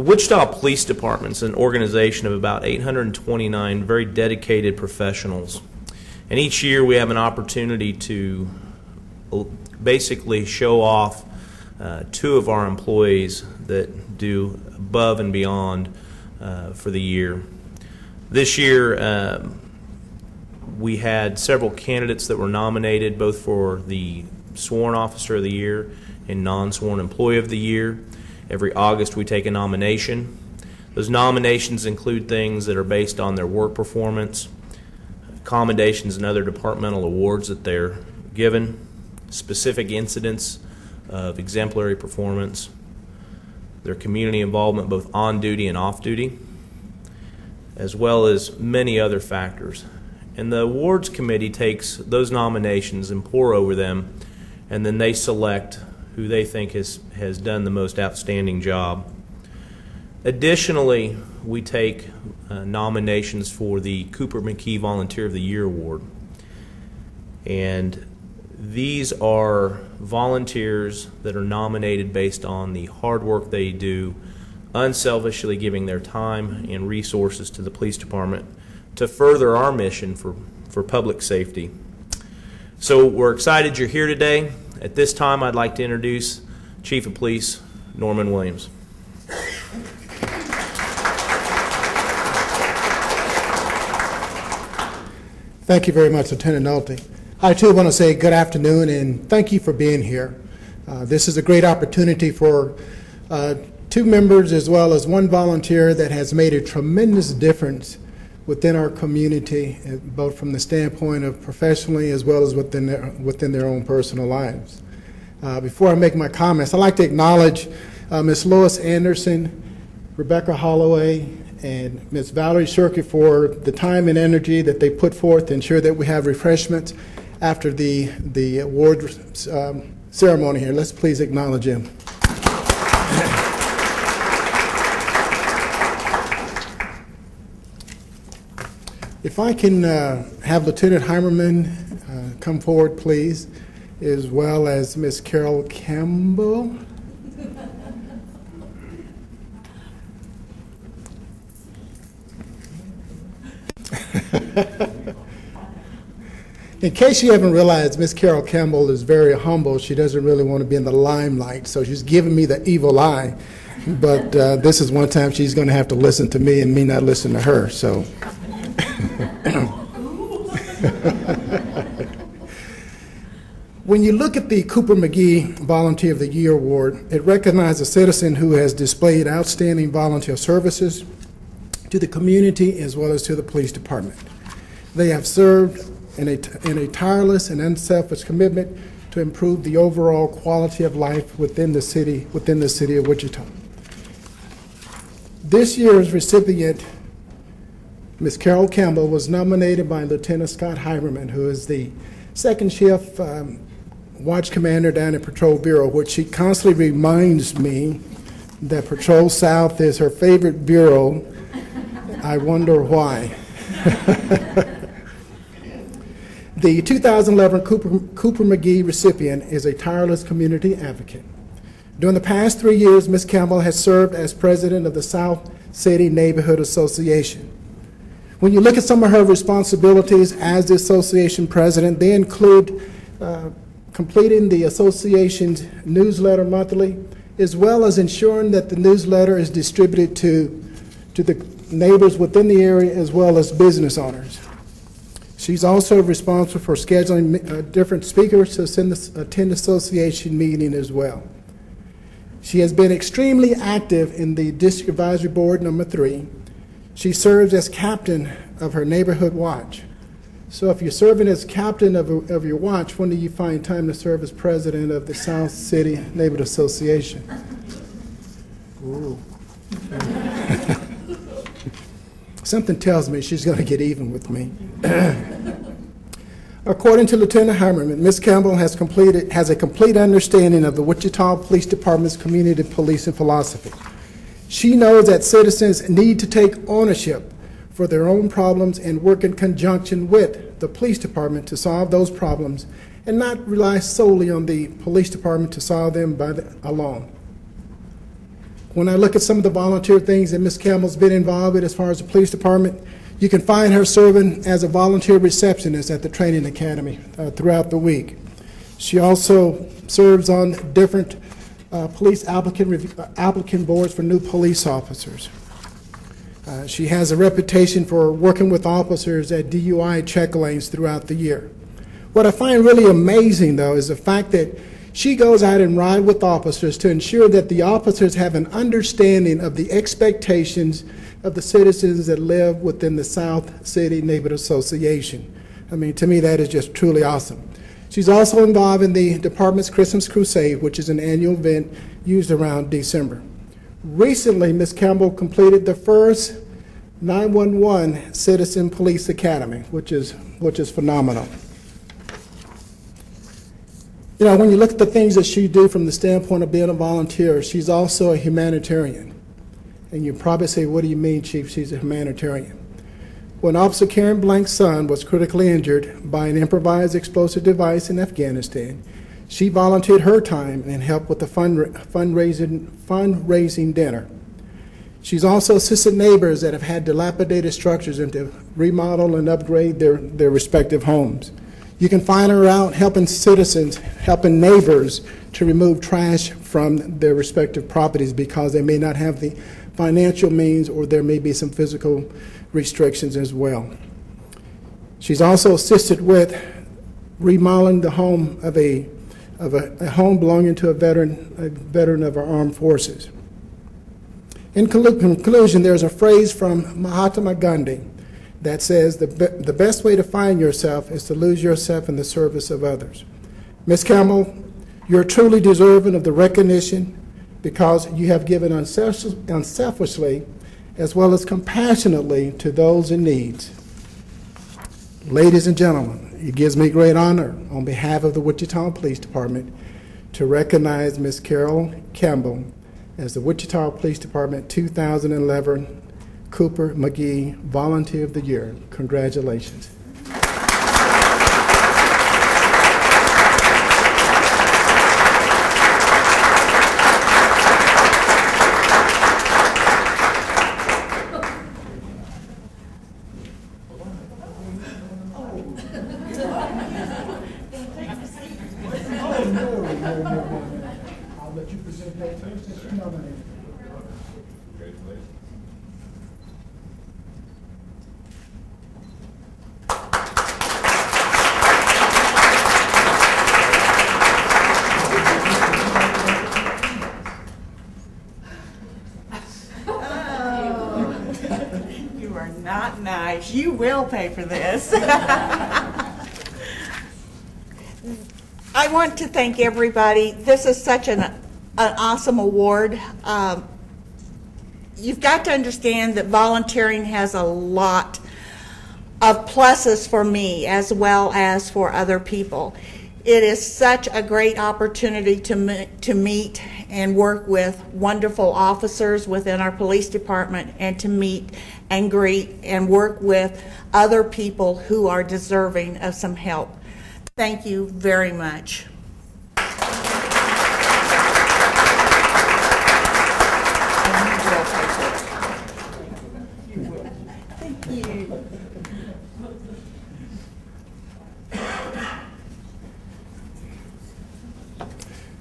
Wichita Police Department is an organization of about 829 very dedicated professionals. And each year we have an opportunity to basically show off two of our employees that do above and beyond for the year. This year we had several candidates that were nominated both for the Sworn Officer of the Year and Non-Sworn Employee of the Year. Every August we take a nomination. Those nominations include things that are based on their work performance, commendations and other departmental awards that they're given, specific incidents of exemplary performance, their community involvement both on duty and off duty, as well as many other factors. And the awards committee takes those nominations and pore over them, and then they select who they think has done the most outstanding job. Additionally, we take nominations for the Cooper McKee Volunteer of the Year Award. And these are volunteers that are nominated based on the hard work they do, unselfishly giving their time and resources to the police department to further our mission for public safety. So we're excited you're here today. At this time, I'd like to introduce Chief of Police Norman Williams. Thank you very much, Lieutenant Nolte. I too want to say good afternoon and thank you for being here. This is a great opportunity for two members as well as one volunteer that has made a tremendous difference within our community, both from the standpoint of professionally as well as within their own personal lives. Before I make my comments, I'd like to acknowledge Ms. Lois Anderson, Rebecca Holloway, and Ms. Valerie Shirky for the time and energy that they put forth to ensure that we have refreshments after the award ceremony here. Let's please acknowledge them. If I can have Lieutenant Heimerman come forward, please, as well as Ms. Carol Campbell. In case you haven't realized, Ms. Carol Campbell is very humble. She doesn't really want to be in the limelight, so she's giving me the evil eye. But this is one time she's going to have to listen to me and me not listen to her. So. When you look at the Cooper McKee Volunteer of the Year Award, it recognizes a citizen who has displayed outstanding volunteer services to the community as well as to the police department. They have served in a tireless and unselfish commitment to improve the overall quality of life within the city of Wichita. This year's recipient, Ms. Carol Campbell, was nominated by Lieutenant Scott Heimerman, who is the second shift watch commander down at Patrol Bureau, which she constantly reminds me that Patrol South is her favorite bureau. I wonder why. The 2011 Cooper McKee recipient is a tireless community advocate. During the past 3 years, Ms. Campbell has served as president of the South City Neighborhood Association. When you look at some of her responsibilities as the association president, they include completing the association's newsletter monthly, as well as ensuring that the newsletter is distributed to the neighbors within the area as well as business owners. She's also responsible for scheduling different speakers to attend association meeting as well. She has been extremely active in the District Advisory Board number 3. She serves as captain of her neighborhood watch. So if you're serving as captain of your watch, when do you find time to serve as president of the South City Neighborhood Association? Ooh. Something tells me she's going to get even with me. According to Lieutenant Heimerman, Ms. Campbell has a complete understanding of the Wichita Police Department's community policing philosophy. She knows that citizens need to take ownership for their own problems and work in conjunction with the police department to solve those problems and not rely solely on the police department to solve them alone. When I look at some of the volunteer things that Ms. Campbell's been involved with as far as the police department, you can find her serving as a volunteer receptionist at the training academy throughout the week. She also serves on different police applicant boards for new police officers. She has a reputation for working with officers at DUI check lanes throughout the year. What I find really amazing, though, is the fact that she goes out and rides with officers to ensure that the officers have an understanding of the expectations of the citizens that live within the South City Neighborhood Association. I mean, to me, that is just truly awesome. She's also involved in the department's Christmas Crusade, which is an annual event used around December. Recently, Ms. Campbell completed the first 911 Citizen Police Academy, which is phenomenal. You know, when you look at the things that she do from the standpoint of being a volunteer, she's also a humanitarian. And you probably say, what do you mean, Chief, she's a humanitarian? When Officer Karen Blank's son was critically injured by an improvised explosive device in Afghanistan, she volunteered her time and helped with the fundraising dinner. She's also assisted neighbors that have had dilapidated structures and to remodel and upgrade their respective homes. You can find her out helping citizens, helping neighbors to remove trash from their respective properties because they may not have the financial means or there may be some physical restrictions as well. She's also assisted with remodeling the home of a home belonging to a veteran of our armed forces. In conclusion, there's a phrase from Mahatma Gandhi that says the best way to find yourself is to lose yourself in the service of others. Ms. Campbell, you're truly deserving of the recognition because you have given unselfishly as well as compassionately to those in need. Ladies and gentlemen, it gives me great honor on behalf of the Wichita Police Department to recognize Ms. Carol Campbell as the Wichita Police Department 2011 Cooper McGee Volunteer of the Year. Congratulations. I'll let you present that first since you're nominated. Congratulations. You are not nice. You will pay for this. I want to thank everybody. This is such an awesome award. You've got to understand that volunteering has a lot of pluses for me as well as for other people. It is such a great opportunity to meet and work with wonderful officers within our police department and to meet and greet and work with other people who are deserving of some help. Thank you very much. Thank you.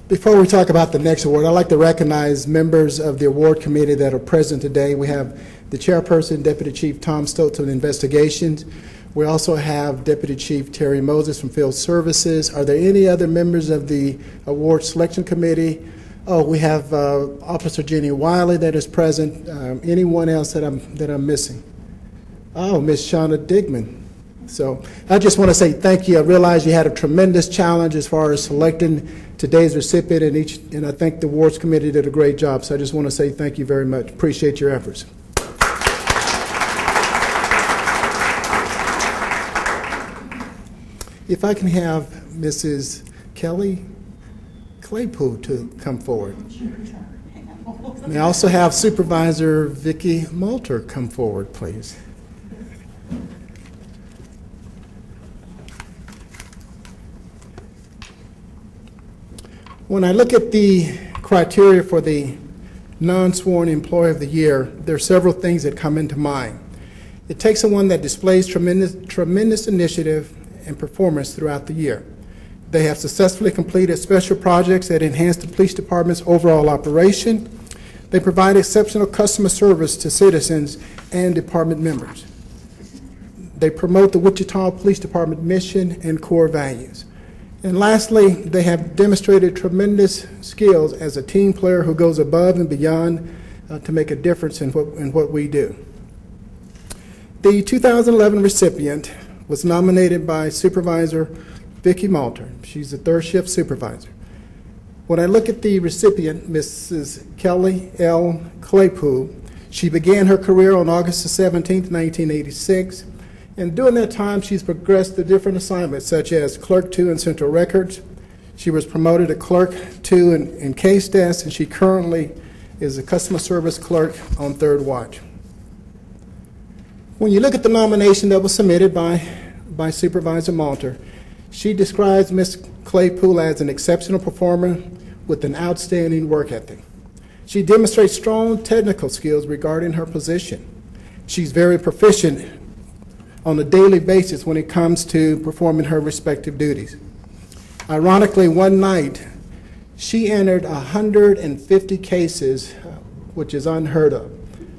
Before we talk about the next award, I'd like to recognize members of the award committee that are present today. We have the chairperson, Deputy Chief Tom Stoltz of Investigations. We also have Deputy Chief Terry Moses from Field Services. Are there any other members of the award selection committee? Oh, we have Officer Jenny Wiley that is present. Anyone else that I'm missing? Oh, Miss Shauna Digman. So I just want to say thank you. I realize you had a tremendous challenge as far as selecting today's recipient, and I think the awards committee did a great job. So I just want to say thank you very much. Appreciate your efforts. If I can have Mrs. Kelly Claypool to come forward. May I also have Supervisor Vicki Moulter come forward, please. When I look at the criteria for the non-sworn Employee of the Year, there are several things that come into mind. It takes someone that displays tremendous initiative and performance throughout the year. They have successfully completed special projects that enhance the police department's overall operation. They provide exceptional customer service to citizens and department members. They promote the Wichita Police Department mission and core values. And lastly, they have demonstrated tremendous skills as a team player who goes above and beyond to make a difference in what we do. The 2011 recipient was nominated by Supervisor Vicki Malter. She's the third shift supervisor. When I look at the recipient, Mrs. Kelly L. Claypool, she began her career on August 17, 1986. And during that time, she's progressed to different assignments, such as Clerk 2 in Central Records. She was promoted to Clerk 2 in Case Desk, and she currently is a customer service clerk on Third Watch. When you look at the nomination that was submitted by Supervisor Malter, she describes Ms. Claypool as an exceptional performer with an outstanding work ethic. She demonstrates strong technical skills regarding her position. She's very proficient on a daily basis when it comes to performing her respective duties. Ironically, one night, she entered 150 cases, which is unheard of.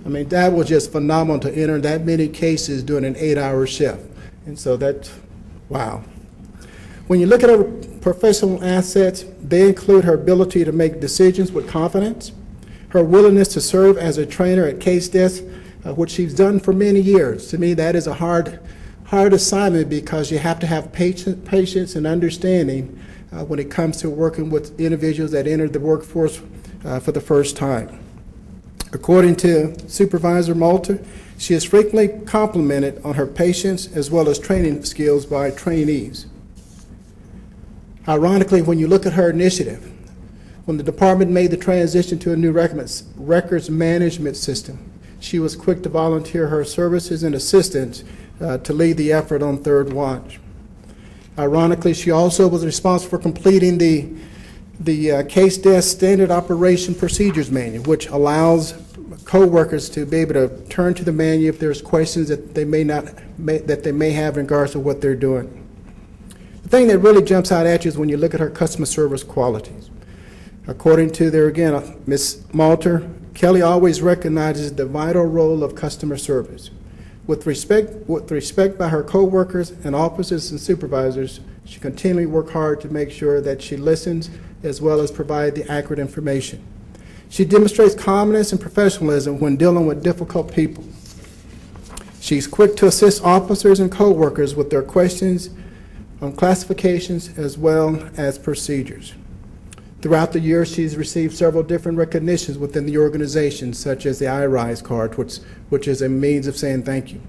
I mean, that was just phenomenal to enter that many cases during an 8-hour shift. And so that's, wow. When you look at her professional assets, they include her ability to make decisions with confidence, her willingness to serve as a trainer at Case Desk, which she's done for many years. To me, that is a hard assignment because you have to have patience and understanding when it comes to working with individuals that enter the workforce for the first time. According to Supervisor Malter, she is frequently complimented on her patience as well as training skills by trainees. Ironically, when you look at her initiative, when the department made the transition to a new records management system, she was quick to volunteer her services and assistance to lead the effort on Third Watch. Ironically, she also was responsible for completing the Case Desk Standard Operation Procedures Manual, which allows co-workers to be able to turn to the manual if there's questions that they may have in regards to what they're doing. The thing that really jumps out at you is when you look at her customer service qualities. According to there again, Ms. Malter, Kelly always recognizes the vital role of customer service. With respect by her co-workers and officers and supervisors, she continually works hard to make sure that she listens as well as provide the accurate information. She demonstrates calmness and professionalism when dealing with difficult people. She's quick to assist officers and co-workers with their questions on classifications as well as procedures. Throughout the year, she's received several different recognitions within the organization, such as the iRise card, which is a means of saying thank you.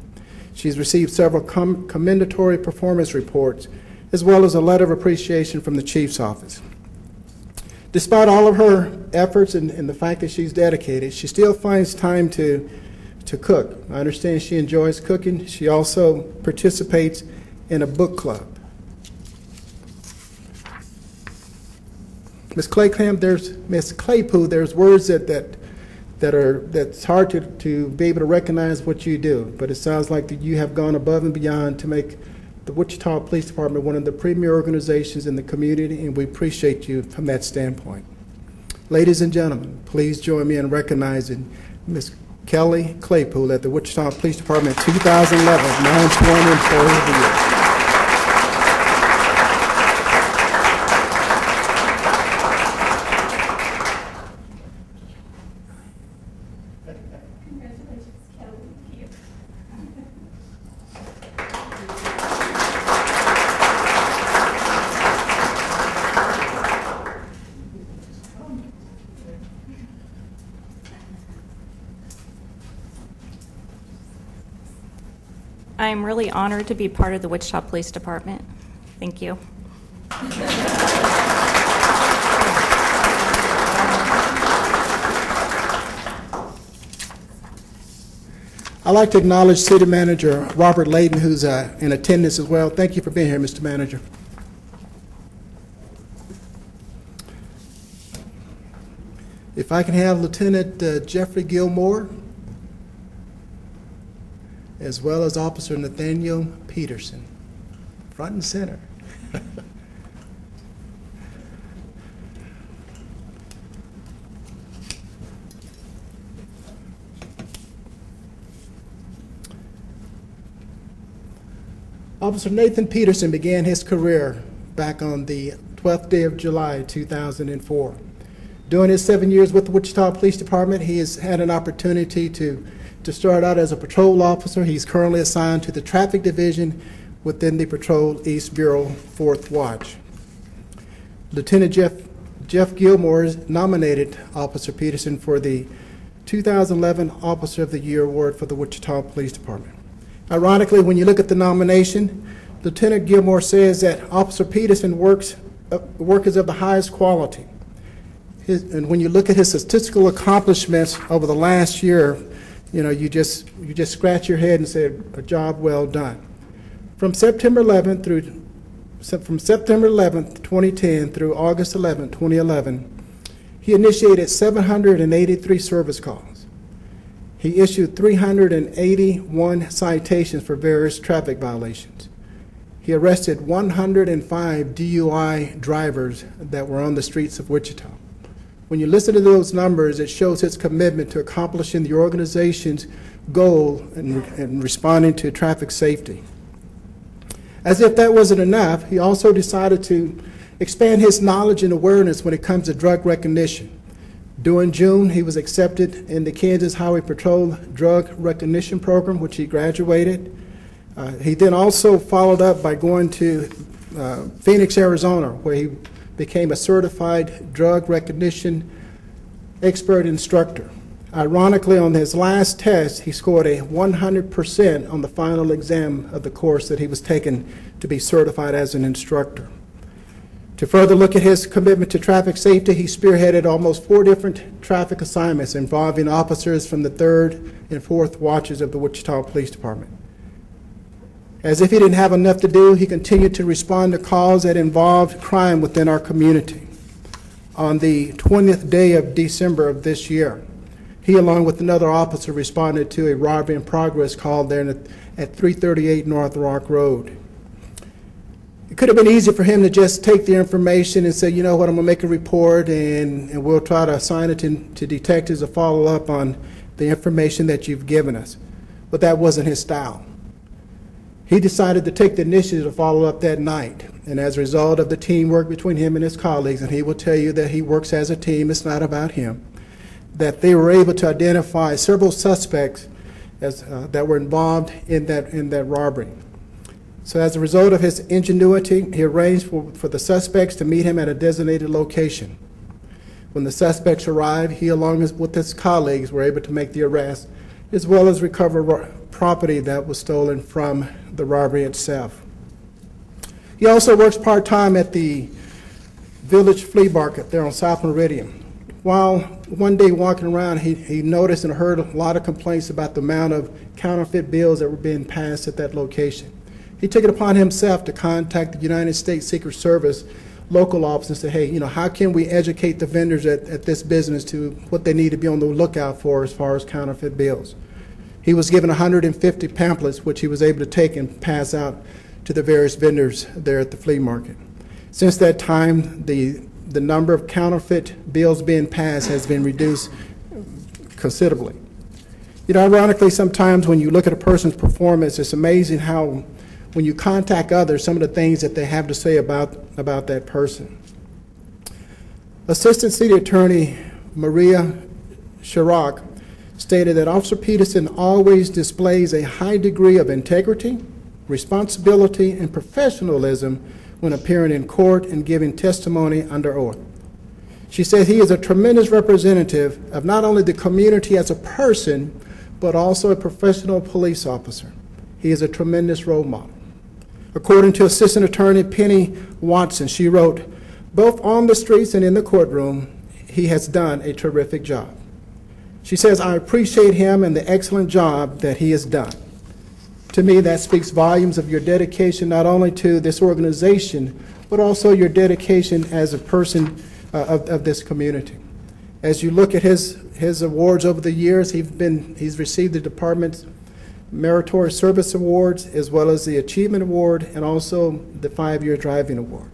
She's received several commendatory performance reports, as well as a letter of appreciation from the Chief's office. Despite all of her efforts and the fact that she's dedicated, she still finds time to cook. I understand she enjoys cooking. She also participates in a book club. Ms. Claypool, there's words that's hard to be able to recognize what you do, but it sounds like that you have gone above and beyond to make the Wichita Police Department one of the premier organizations in the community, and we appreciate you from that standpoint. Ladies and gentlemen, please join me in recognizing Ms. Kelly Claypool at the Wichita Police Department 2011 Non-Sworn Employee of the Year. I'm really honored to be part of the Wichita Police Department. Thank you. I'd like to acknowledge City Manager Robert Layden, who's in attendance as well. Thank you for being here, Mr. Manager. If I can have Lieutenant Jeffrey Gilmore, as well as Officer Nathaniel Peterson, front and center. Officer Nathan Peterson began his career back on the 12th day of July, 2004. During his 7 years with the Wichita Police Department, he has had an opportunity to start out as a patrol officer. He's currently assigned to the Traffic Division within the Patrol East Bureau 4th Watch. Lieutenant Jeff Gilmore nominated Officer Peterson for the 2011 Officer of the Year Award for the Wichita Police Department. Ironically, when you look at the nomination, Lieutenant Gilmore says that Officer Peterson work is of the highest quality. And when you look at his statistical accomplishments over the last year, you know, you just scratch your head and say, a job well done. From September 11th, 2010 through August 11th, 2011, he initiated 783 service calls. He issued 381 citations for various traffic violations. He arrested 105 DUI drivers that were on the streets of Wichita. When you listen to those numbers, it shows his commitment to accomplishing the organization's goal in responding to traffic safety. As if that wasn't enough, he also decided to expand his knowledge and awareness when it comes to drug recognition. During June, he was accepted in the Kansas Highway Patrol Drug Recognition Program, which he graduated. He then also followed up by going to Phoenix, Arizona, where he became a certified drug recognition expert instructor. Ironically, on his last test, he scored a 100% on the final exam of the course that he was taking to be certified as an instructor. To further look at his commitment to traffic safety, he spearheaded almost 4 different traffic assignments involving officers from the 3rd and 4th watches of the Wichita Police Department. As if he didn't have enough to do, he continued to respond to calls that involved crime within our community. On the 20th day of December of this year, he, along with another officer, responded to a robbery in progress call there at 338 North Rock Road. It could have been easy for him to just take the information and say, you know what, I'm going to make a report and we'll try to assign it to detectives to follow up on the information that you've given us. But that wasn't his style. He decided to take the initiative to follow up that night. And as a result of the teamwork between him and his colleagues, and he will tell you that he works as a team, it's not about him, that they were able to identify several suspects that were involved in that robbery. So as a result of his ingenuity, he arranged for the suspects to meet him at a designated location. When the suspects arrived, he, along with his colleagues, were able to make the arrest, as well as recover property that was stolen from the robbery itself. He also works part-time at the Village Flea Market there on South Meridian. While one day walking around, he noticed and heard a lot of complaints about the amount of counterfeit bills that were being passed at that location. He took it upon himself to contact the United States Secret Service local office and say, hey, you know, how can we educate the vendors at this business to what they need to be on the lookout for as far as counterfeit bills? He was given 150 pamphlets, which he was able to take and pass out to the various vendors there at the flea market. Since that time, the number of counterfeit bills being passed has been reduced considerably. You know, ironically, sometimes when you look at a person's performance, it's amazing how when you contact others, some of the things that they have to say about that person. Assistant City Attorney Maria Chirac stated that Officer Peterson always displays a high degree of integrity, responsibility, and professionalism when appearing in court and giving testimony under oath. She said he is a tremendous representative of not only the community as a person, but also a professional police officer. He is a tremendous role model. According to Assistant Attorney Penny Watson, she wrote, both on the streets and in the courtroom, he has done a terrific job. She says, I appreciate him and the excellent job that he has done. To me, that speaks volumes of your dedication not only to this organization, but also your dedication as a person of this community. As you look at his awards over the years, he's received the department's Meritorious Service Awards, as well as the Achievement Award, and also the 5-year Driving Award.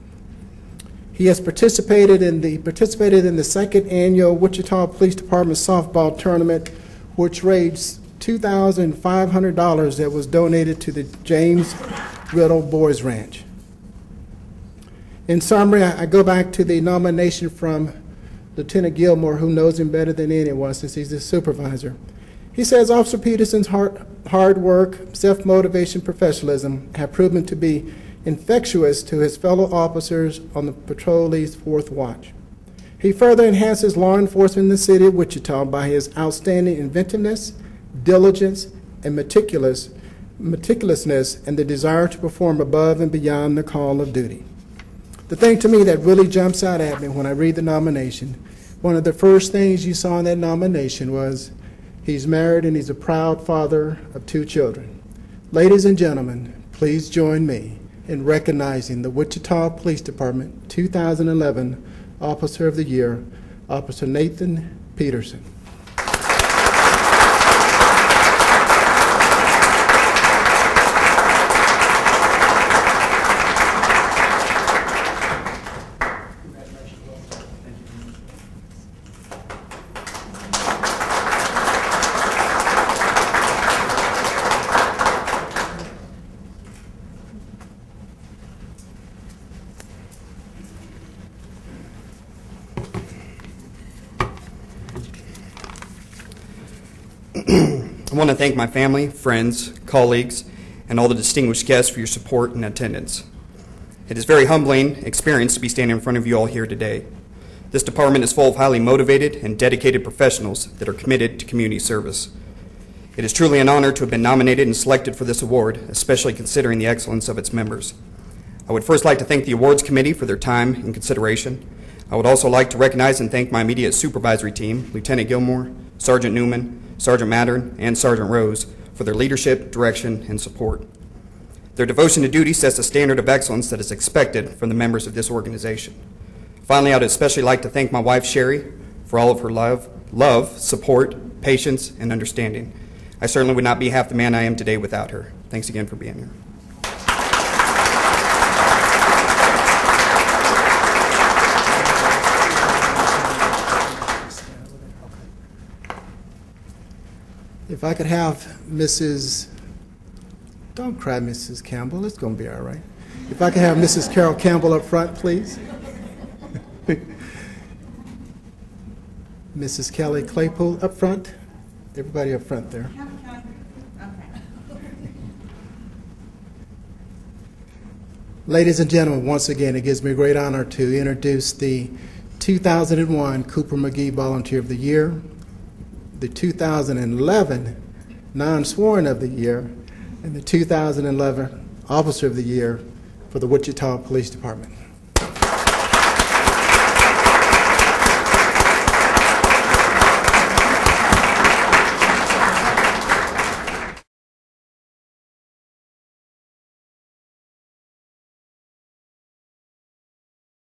He has participated in the second annual Wichita Police Department softball tournament, which raised $2,500 that was donated to the James Riddle Boys Ranch. In summary, I go back to the nomination from Lieutenant Gilmore, who knows him better than anyone since he's the supervisor. He says Officer Peterson's hard work, self-motivation, professionalism have proven to be infectious to his fellow officers on the patrol's fourth watch. He further enhances law enforcement in the city of Wichita by his outstanding inventiveness, diligence, and meticulousness, and the desire to perform above and beyond the call of duty. The thing to me that really jumps out at me when I read the nomination, one of the first things you saw in that nomination was he's married and he's a proud father of 2 children. Ladies and gentlemen, please join me in recognizing the Wichita Police Department 2011 Officer of the Year, Officer Nathan Peterson. I want to thank my family, friends, colleagues, and all the distinguished guests for your support and attendance. It is a very humbling experience to be standing in front of you all here today. This department is full of highly motivated and dedicated professionals that are committed to community service. It is truly an honor to have been nominated and selected for this award, especially considering the excellence of its members. I would first like to thank the awards committee for their time and consideration. I would also like to recognize and thank my immediate supervisory team, Lieutenant Gilmore, Sergeant Newman, Sergeant Mattern, and Sergeant Rose, for their leadership, direction, and support. Their devotion to duty sets a standard of excellence that is expected from the members of this organization. Finally, I would especially like to thank my wife, Sherry, for all of her love, support, patience, and understanding. I certainly would not be half the man I am today without her. Thanks again for being here. If I could have Mrs. Don't cry, Mrs. Campbell. It's going to be all right. If I could have Mrs. Carol Campbell up front, please. Mrs. Kelly Claypool up front. Everybody up front there. Ladies and gentlemen, once again, it gives me great honor to introduce the 2001 Cooper McGee Volunteer of the Year, the 2011 Non-Sworn of the Year, and the 2011 Officer of the Year for the Wichita Police Department.